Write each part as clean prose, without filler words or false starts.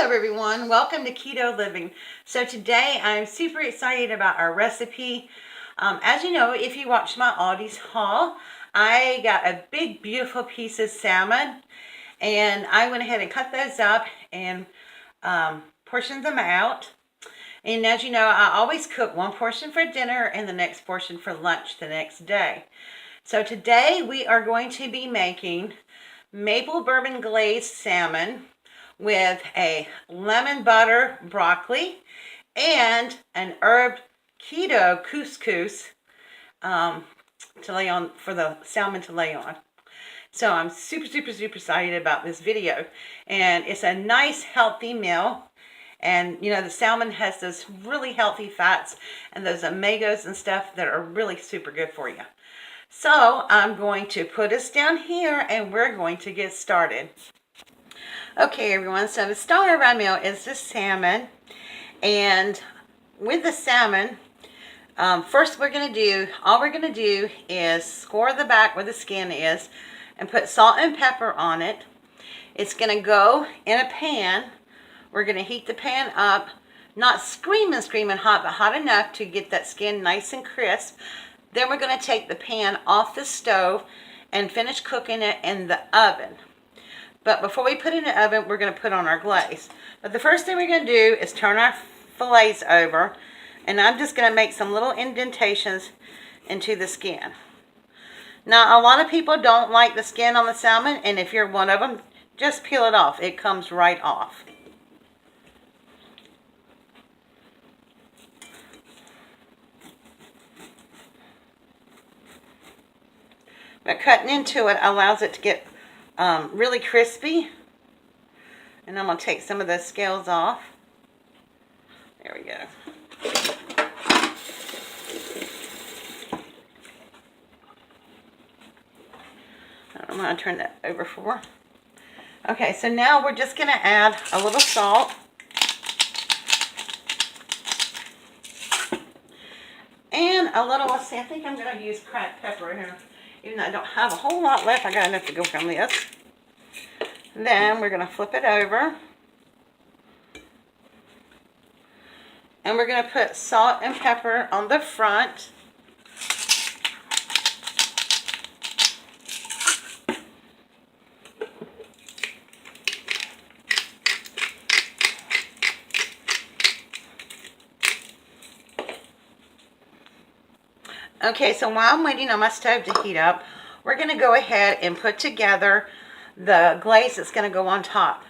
Hello everyone, welcome to Keto Living. So today I'm super excited about our recipe. As you know, if you watched my Aldi's haul, I got a big beautiful piece of salmon and I went ahead and cut those up and portioned them out. And as you know, I always cook one portion for dinner and the next portion for lunch the next day. So today we are going to be making maple bourbon glazed salmon with a lemon butter broccoli and an herb keto couscous to lay on for the salmon to lay on. So I'm super excited about this video, and it's a nice healthy meal. And you know, the salmon has those really healthy fats and those omegas and stuff that are really super good for you. So I'm going to put us down here and we're going to get started. Okay everyone, so the star of our meal is the salmon. And with the salmon, first all we're going to do is score the back where the skin is and put salt and pepper on it. It's going to go in a pan. We're going to heat the pan up, not screaming hot, but hot enough to get that skin nice and crisp. Then we're going to take the pan off the stove and finish cooking it in the oven. But before we put it in the oven, we're going to put on our glaze. But the first thing we're going to do is turn our fillets over. And I'm just going to make some little indentations into the skin. Now, a lot of people don't like the skin on the salmon. And if you're one of them, just peel it off. It comes right off. But cutting into it allows it to get really crispy. And I'm going to take some of those scales off. There we go. I'm going to turn that over for. Okay, so now we're just going to add a little salt. And a little, let's see, I think I'm going to use cracked pepper here. Even though I don't have a whole lot left, I got enough to go from this. Then we're going to flip it over. And we're going to put salt and pepper on the front. Okay, so while I'm waiting on my stove to heat up, we're going to go ahead and put together the glaze that's going to go on top.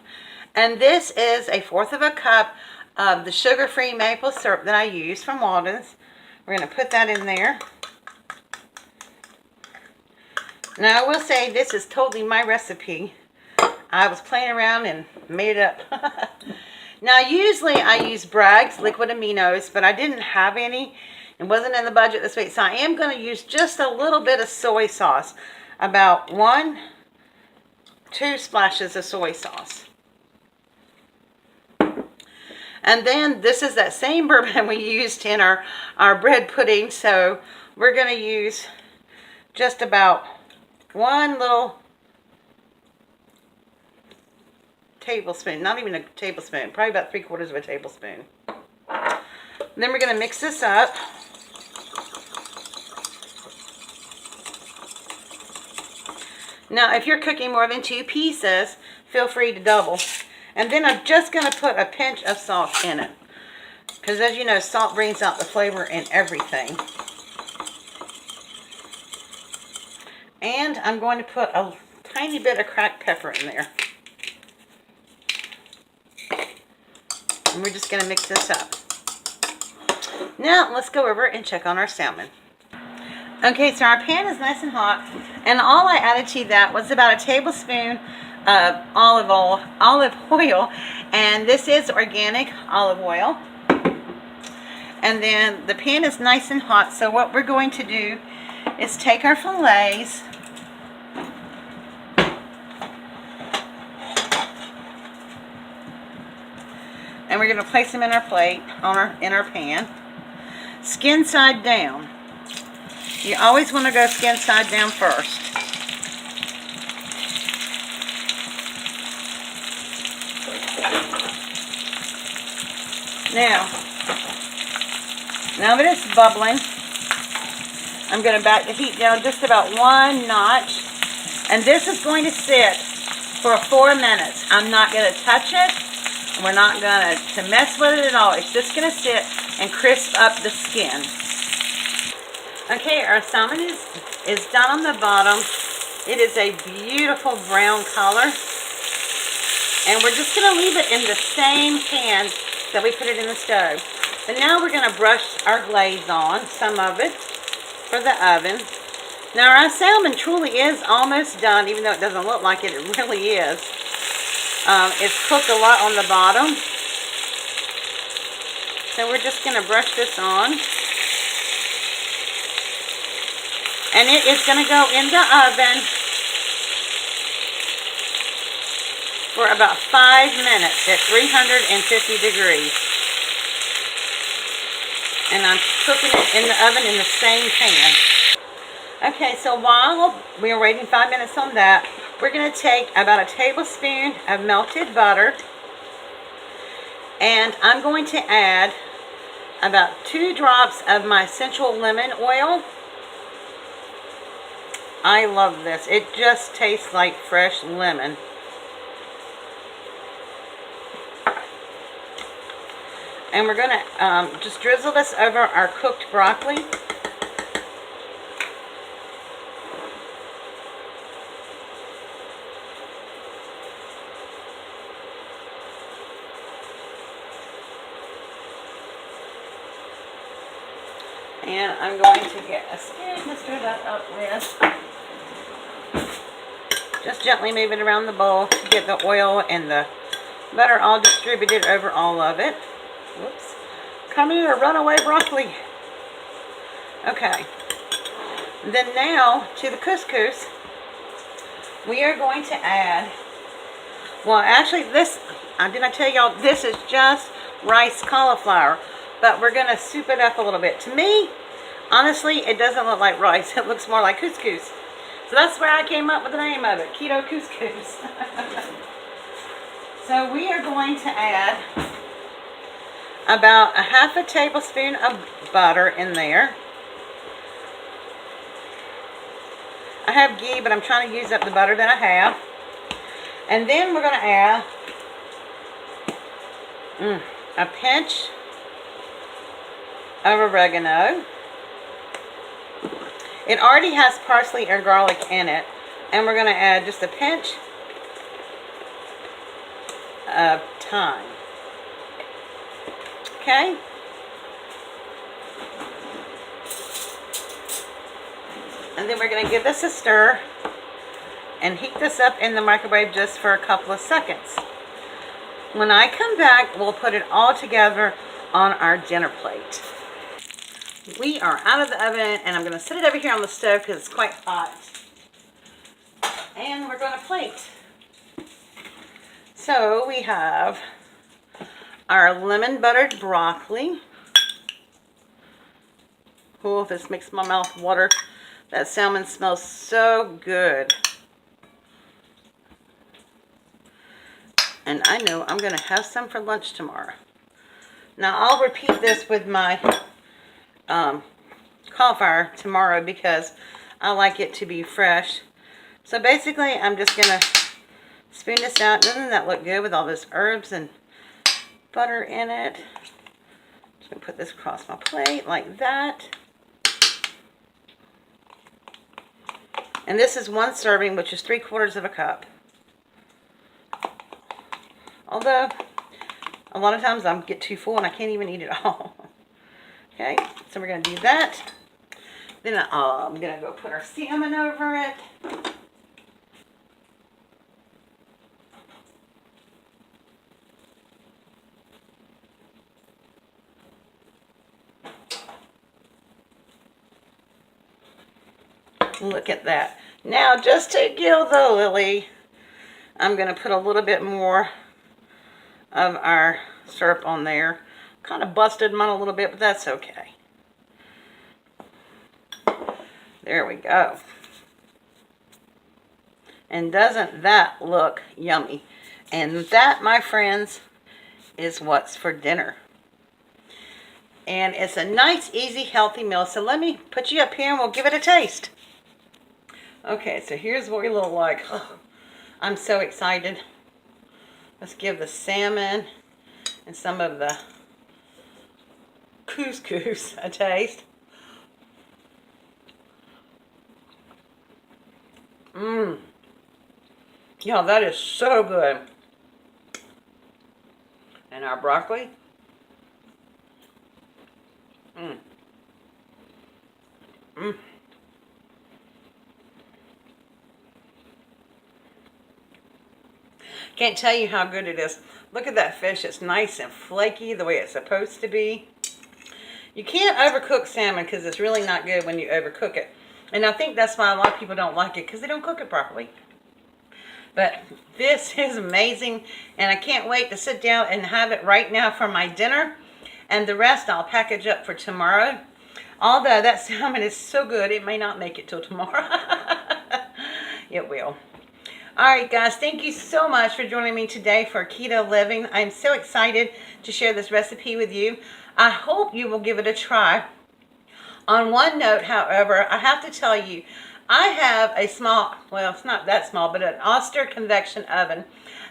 And this is 1/4 cup of the sugar-free maple syrup that I use from Walden's. We're going to put that in there. Now, I will say this is totally my recipe. I was playing around and made it up. Now, usually I use Bragg's liquid aminos, but I didn't have any. It wasn't in the budget this week, so I am going to use just a little bit of soy sauce. About 1-2 splashes of soy sauce. And then this is that same bourbon we used in our bread pudding, so we're going to use just about 1 little tablespoon, not even a tablespoon, probably about 3/4 of a tablespoon. Then we're going to mix this up. Now, if you're cooking more than 2 pieces, feel free to double. And then I'm just going to put a pinch of salt in it. Because as you know, salt brings out the flavor in everything. And I'm going to put a tiny bit of cracked pepper in there. And we're just going to mix this up. Now, let's go over and check on our salmon. Okay, so our pan is nice and hot, and all I added to that was about a tablespoon of olive oil, and this is organic olive oil. And then the pan is nice and hot, so what we're going to do is take our fillets, and we're going to place them in our plate, in our pan, skin side down. You always want to go skin side down first. Now that it's bubbling, I'm going to back the heat down just about 1 notch. And this is going to sit for 4 minutes. I'm not going to touch it. We're not going to mess with it at all. It's just going to sit and crisp up the skin. Okay, our salmon is done on the bottom. It is a beautiful brown color. And we're just going to leave it in the same pan that we put it in the stove. But now we're going to brush our glaze on, some of it, for the oven. Now our salmon truly is almost done, even though it doesn't look like it, it really is. It's cooked a lot on the bottom. So we're just going to brush this on. And it is going to go in the oven for about 5 minutes at 350 degrees. And I'm cooking it in the oven in the same pan. Okay, so while we are waiting 5 minutes on that, we're going to take about a tablespoon of melted butter. And I'm going to add about 2 drops of my essential lemon oil. I love this. It just tastes like fresh lemon. And we're going to just drizzle this over our cooked broccoli. And I'm going to get a spoon to stir that up with. Just gently move it around the bowl to get the oil and the butter all distributed over all of it. Whoops. Come here, runaway broccoli. Okay. Then now, to the couscous, we are going to add, well, actually this, did I tell y'all, this is just rice cauliflower. But we're going to soup it up a little bit. To me, honestly, it doesn't look like rice. It looks more like couscous. So that's where I came up with the name of it, Keto Cous cous. So we are going to add about a half a tablespoon of butter in there. I have ghee, but I'm trying to use up the butter that I have. And then we're going to add a pinch of oregano. It already has parsley or garlic in it. And we're going to add just a pinch of thyme. Okay? And then we're going to give this a stir and heat this up in the microwave just for a couple of seconds. When I come back, we'll put it all together on our dinner plate. We are out of the oven, and I'm going to set it over here on the stove because it's quite hot. And we're going to plate. So we have our lemon buttered broccoli. Oh, this makes my mouth water. That salmon smells so good. And I know I'm going to have some for lunch tomorrow. Now I'll repeat this with my cauliflower tomorrow because I like it to be fresh. So basically I'm just going to spoon this out. Doesn't that look good with all those herbs and butter in it? Just going to put this across my plate like that. And this is 1 serving, which is 3/4 of a cup. Although, a lot of times I get too full and I can't even eat it all. Okay, so we're going to do that. Then I'm going to go put our salmon over it. Look at that. Now, just to gild the lily, I'm going to put a little bit more of our syrup on there. Kind of busted mine a little bit, but that's okay. There we go. And doesn't that look yummy? And that, my friends, is what's for dinner. And it's a nice, easy, healthy meal. So let me put you up here and we'll give it a taste. Okay, so here's what we look like. Oh, I'm so excited. Let's give the salmon and some of the couscous a taste. Mmm. Yeah, that is so good. And our broccoli. Mmm. Mmm. Can't tell you how good it is. Look at that fish. It's nice and flaky the way it's supposed to be. You can't overcook salmon because it's really not good when you overcook it. And I think that's why a lot of people don't like it, because they don't cook it properly. But this is amazing, and I can't wait to sit down and have it right now for my dinner. And the rest I'll package up for tomorrow. Although that salmon is so good, it may not make it till tomorrow. It will. Alright guys, thank you so much for joining me today for Keto Living. I'm so excited to share this recipe with you. I hope you will give it a try. On one note, however, I have to tell you, I have a small, well, it's not that small, but an Oster convection oven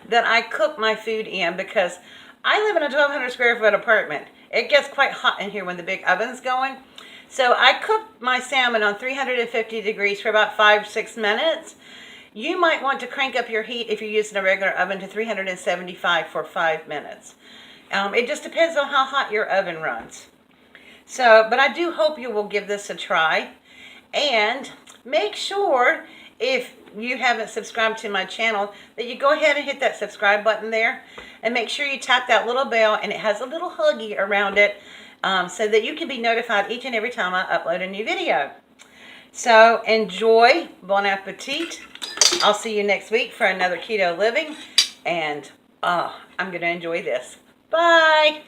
that I cook my food in because I live in a 1,200 square foot apartment. It gets quite hot in here when the big oven's going. So I cook my salmon on 350 degrees for about 5-6 minutes. You might want to crank up your heat if you're using a regular oven to 375 for 5 minutes. It just depends on how hot your oven runs. So, but I do hope you will give this a try. And make sure, if you haven't subscribed to my channel, that you go ahead and hit that subscribe button there. And make sure you tap that little bell, and it has a little huggy around it, so that you can be notified each and every time I upload a new video. So, enjoy. Bon appetit. I'll see you next week for another Keto Living. And, I'm going to enjoy this. Bye.